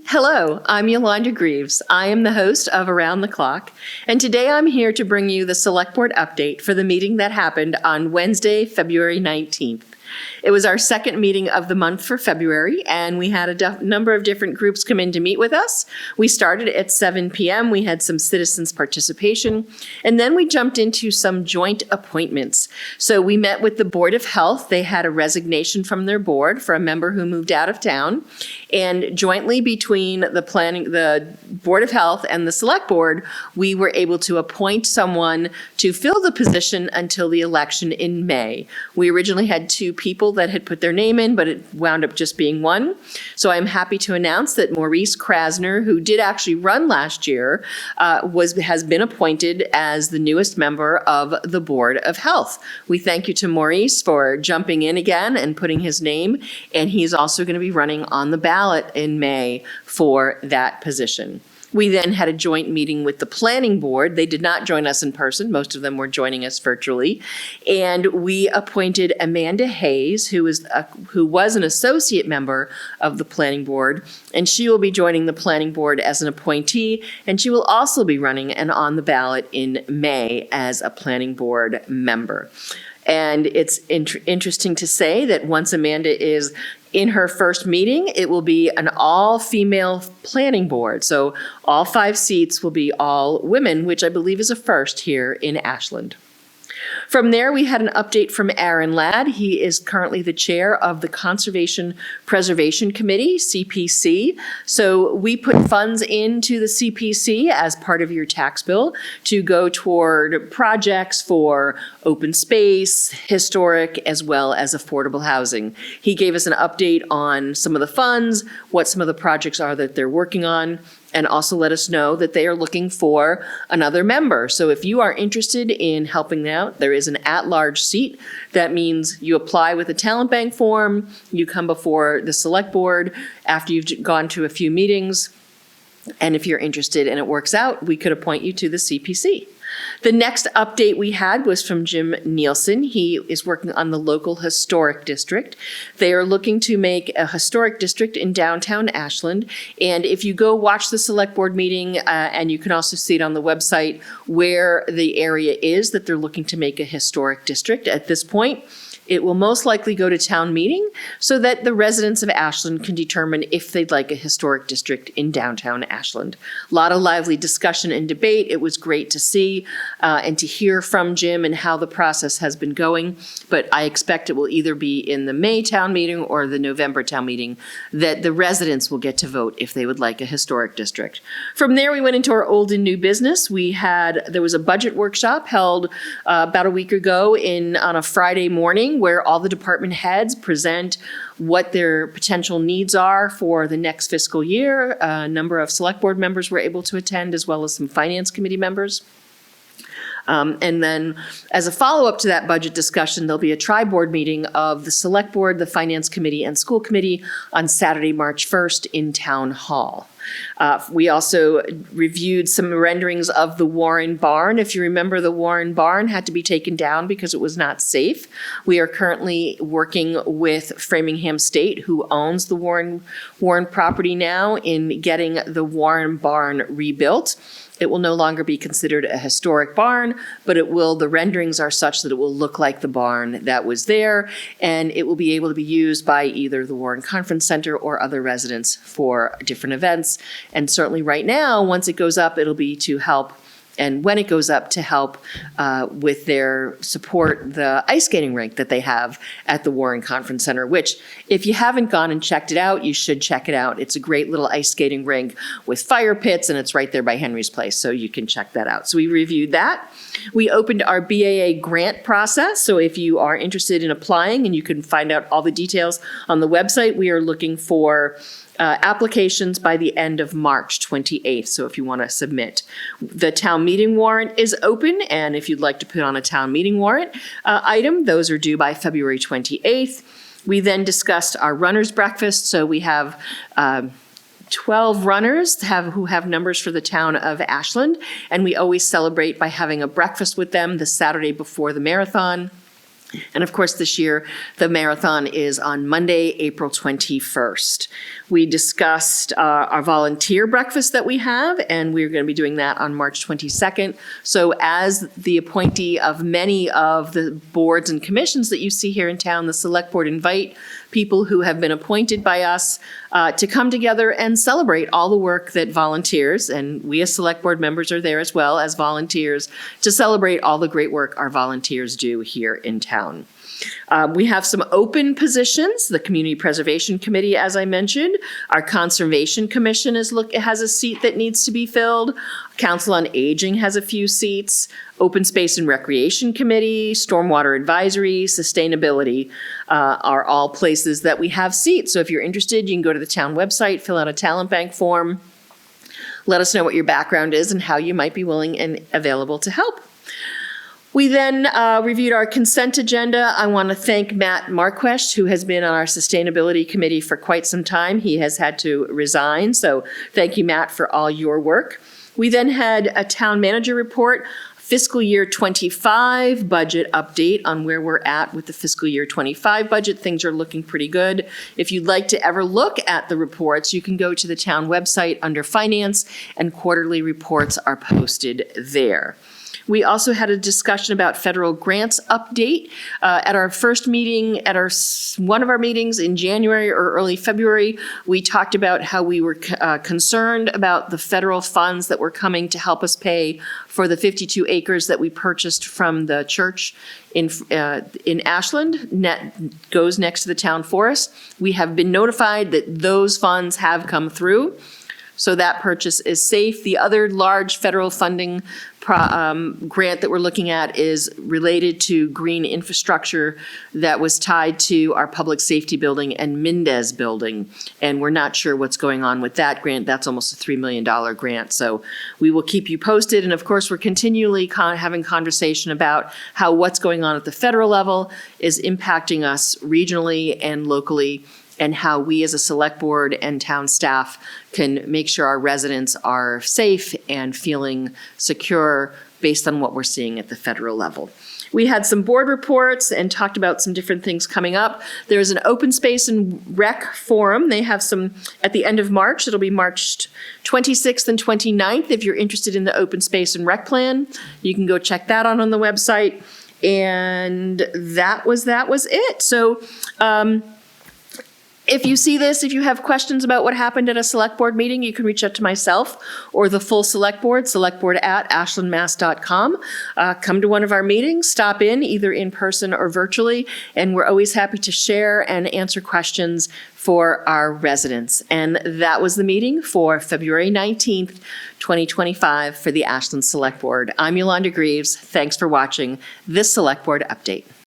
Hello, I'm Yolanda Greaves. I am the host of Around the Clock, and today I'm here to bring you the Select Board update for the meeting that happened on Wednesday, February 19th. It was our second meeting of the month for February, and we had a number of different groups come in to meet with us. We started at 7 p.m. We had some citizens participation, and then we jumped into some joint appointments. So we met with the Board of Health. They had a resignation from their board for a member who moved out of town, and jointly between the Board of Health and the Select Board, we were able to appoint someone to fill the position until the election in May. We originally had two people that had put their name in, but it wound up just being one. So I'm happy to announce that Maurice Krasner, who did actually run last year, has been appointed as the newest member of the Board of Health. We thank you to Maurice for jumping in again and putting his name, and he's also going to be running on the ballot in May for that position. We then had a joint meeting with the planning board. They did not join us in person. Most of them were joining us virtually. And we appointed Amanda Hayes, who was an associate member of the planning board, and she will be joining the planning board as an appointee, and she will also be running and on the ballot in May as a planning board member. And it's interesting to say that once Amanda is in her first meeting, it will be an all-female planning board. So all 5 seats will be all women, which I believe is a first here in Ashland. From there, we had an update from Aaron Ladd. He is currently the chair of the Conservation Preservation Committee, CPC. So we put funds into the CPC as part of your tax bill to go toward projects for open space, historic, as well as affordable housing. He gave us an update on some of the funds, what some of the projects are that they're working on, and also let us know that they are looking for another member. So if you are interested in helping them out, there is an at-large seat. That means you apply with a talent bank form, you come before the select board after you've gone to a few meetings, and if you're interested and it works out, we could appoint you to the CPC. The next update we had was from Jim Nielsen. He is working on the local historic district. They are looking to make a historic district in downtown Ashland. And if you go watch the select board meeting, and you can also see it on the website where the area is that they're looking to make a historic district at this point, it will most likely go to town meeting so that the residents of Ashland can determine if they'd like a historic district in downtown Ashland. A lot of lively discussion and debate. It was great to see and to hear from Jim and how the process has been going. But I expect it will either be in the May town meeting or the November town meeting that the residents will get to vote if they would like a historic district. From there, we went into our old and new business. There was a budget workshop held about a week ago on a Friday morning, where all the department heads present what their potential needs are for the next fiscal year. A number of select board members were able to attend, as well as some finance committee members. And then as a follow-up to that budget discussion, there'll be a tri-board meeting of the select board, the finance committee, and school committee on Saturday, March 1st in Town Hall. We also reviewed some renderings of the Warren Barn. If you remember, the Warren Barn had to be taken down because it was not safe. We are currently working with Framingham State, who owns the Warren property now, in getting the Warren Barn rebuilt. It will no longer be considered a historic barn, but the renderings are such that it will look like the barn that was there, and it will be able to be used by either the Warren Conference Center or other residents for different events. And certainly right now, once it goes up, it'll be to help, and when it goes up, to help with their support the ice skating rink that they have at the Warren Conference Center, which if you haven't gone and checked it out, you should check it out. It's a great little ice skating rink with fire pits, and it's right there by Henry's Place, so you can check that out. So we reviewed that. We opened our BAA grant process, so if you are interested in applying, and you can find out all the details on the website, we are looking for applications by the end of March 28th, so if you want to submit. The town meeting warrant is open, and if you'd like to put on a town meeting warrant item, those are due by February 28th. We then discussed our runner's breakfast, so we have 12 runners who have numbers for the town of Ashland, and we always celebrate by having a breakfast with them the Saturday before the marathon. And of course, this year, the marathon is on Monday, April 21st. We discussed our volunteer breakfast that we have, and we're going to be doing that on March 22nd. So as the appointee of many of the boards and commissions that you see here in town, the Select Board invite people who have been appointed by us to come together and celebrate all the work that volunteers, and we as Select Board members are there as well as volunteers, to celebrate all the great work our volunteers do here in town. We have some open positions. The Community Preservation Committee, as I mentioned. Our Conservation Commission has a seat that needs to be filled. Council on Aging has a few seats. Open Space and Recreation Committee, Stormwater Advisory, Sustainability are all places that we have seats. So if you're interested, you can go to the town website, fill out a talent bank form. Let us know what your background is and how you might be willing and available to help. We then reviewed our consent agenda. I want to thank Matt Marquesh, who has been on our Sustainability Committee for quite some time. He has had to resign, so thank you, Matt, for all your work. We then had a town manager report, fiscal year 25 budget update on where we're at with the fiscal year 25 budget. Things are looking pretty good. If you'd like to ever look at the reports, you can go to the town website under Finance, and quarterly reports are posted there. We also had a discussion about federal grants update at our first meeting, at one of our meetings in January or early February. We talked about how we were concerned about the federal funds that were coming to help us pay for the 52 acres that we purchased from the church in Ashland, goes next to the town forest. We have been notified that those funds have come through, so that purchase is safe. The other large federal funding grant that we're looking at is related to green infrastructure that was tied to our public safety building and Mendez building. And we're not sure what's going on with that grant. That's almost a $3 million grant. So we will keep you posted. And of course, we're continually having conversation about how what's going on at the federal level is impacting us regionally and locally, and how we as a select board and town staff can make sure our residents are safe and feeling secure based on what we're seeing at the federal level. We had some board reports and talked about some different things coming up. There's an open space and rec forum. They have some at the end of March. It'll be March 26th and 29th. If you're interested in the open space and rec plan, you can go check that out on the website. And that was it. So, if you see this, if you have questions about what happened at a select board meeting, you can reach out to myself or the full select board at ashlandmass.com. Come to one of our meetings, stop in either in person or virtually, and we're always happy to share and answer questions for our residents. And that was the meeting for February 19th, 2025 for the Ashland Select Board. I'm Yolanda Greaves. Thanks for watching this Select Board update.